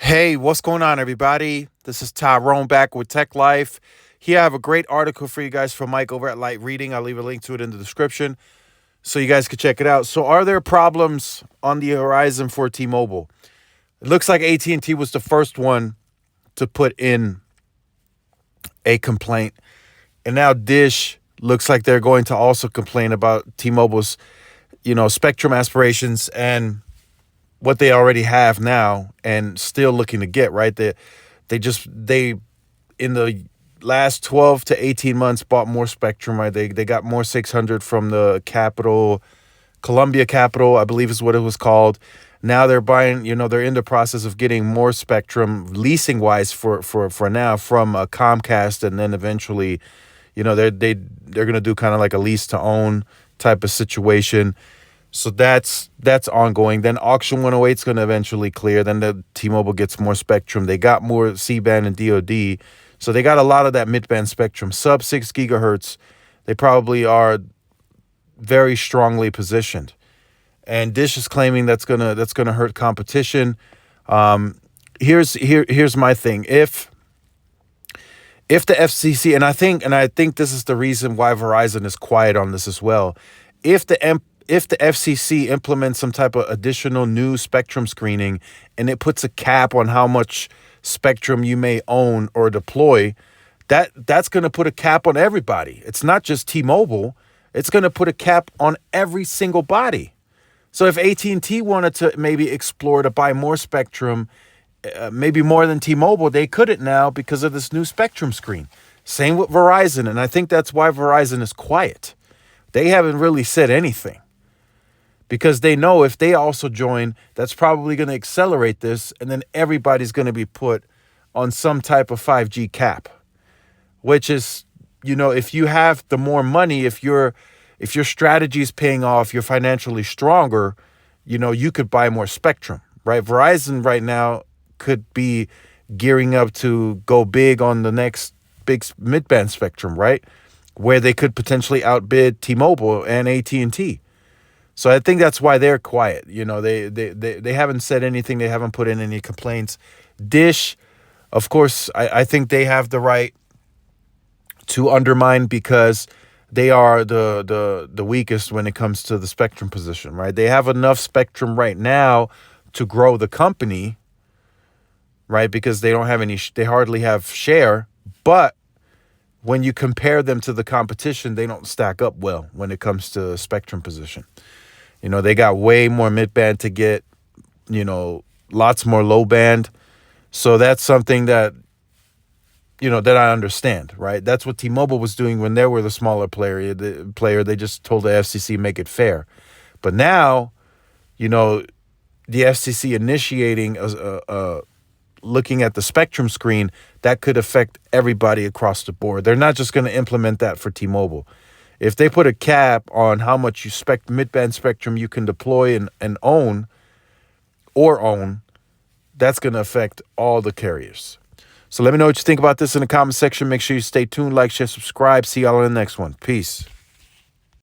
Hey, what's going on, everybody? This is Tyrone back with Tech Life. Here I have a great article for you guys from Mike over at Light Reading. I'll leave a link to it in the description so you guys can check it out. So, are there problems on the horizon for T-Mobile? It looks like AT&T was the first one to put in a complaint, and now Dish looks like they're going to also complain about T-Mobile's, spectrum aspirations and what they already have now and still looking to get, right. They in the last 12 to 18 months bought more spectrum, right. They got more 600 from the Capital, Columbia Capital, I believe is what it was called. Now they're buying, they're in the process of getting more spectrum leasing wise for now from Comcast, and then eventually, they're going to do kind of like a lease to own type of situation. So that's ongoing. Then Auction 108 is going to eventually clear. Then the T-Mobile gets more spectrum. They got more C-band and DoD. So they got a lot of that mid-band spectrum. Sub 6 gigahertz, they probably are very strongly positioned. And Dish is claiming that's gonna hurt competition. Here's my thing. If the FCC, and I think this is the reason why Verizon is quiet on this as well. If the FCC implements some type of additional new spectrum screening and it puts a cap on how much spectrum you may own or deploy, that's going to put a cap on everybody. It's not just T-Mobile. It's going to put a cap on every single body. So if AT&T wanted to maybe explore to buy more spectrum, maybe more than T-Mobile, they couldn't now because of this new spectrum screen. Same with Verizon, and I think that's why Verizon is quiet. They haven't really said anything, because they know if they also join, that's probably going to accelerate this, and then everybody's going to be put on some type of 5G cap, which is, if you have the more money, if your strategy is paying off, you're financially stronger, you could buy more spectrum, right? Verizon right now could be gearing up to go big on the next big mid-band spectrum, right? Where they could potentially outbid T-Mobile and AT&T. So I think that's why they're quiet. They haven't said anything. They haven't put in any complaints. Dish, of course, I think they have the right to undermine because they are the weakest when it comes to the spectrum position, right? They have enough spectrum right now to grow the company, right? Because they don't have they hardly have share. But when you compare them to the competition, they don't stack up well when it comes to spectrum position. They got way more mid-band to get, lots more low-band. So that's something that, that I understand, right? That's what T-Mobile was doing when they were the smaller player. They just told the FCC, make it fair. But now, the FCC initiating looking at the spectrum screen, that could affect everybody across the board. They're not just going to implement that for T-Mobile. If they put a cap on how much mid-band spectrum you can deploy and own, that's going to affect all the carriers. So let me know what you think about this in the comment section. Make sure you stay tuned, like, share, subscribe. See y'all in the next one. Peace.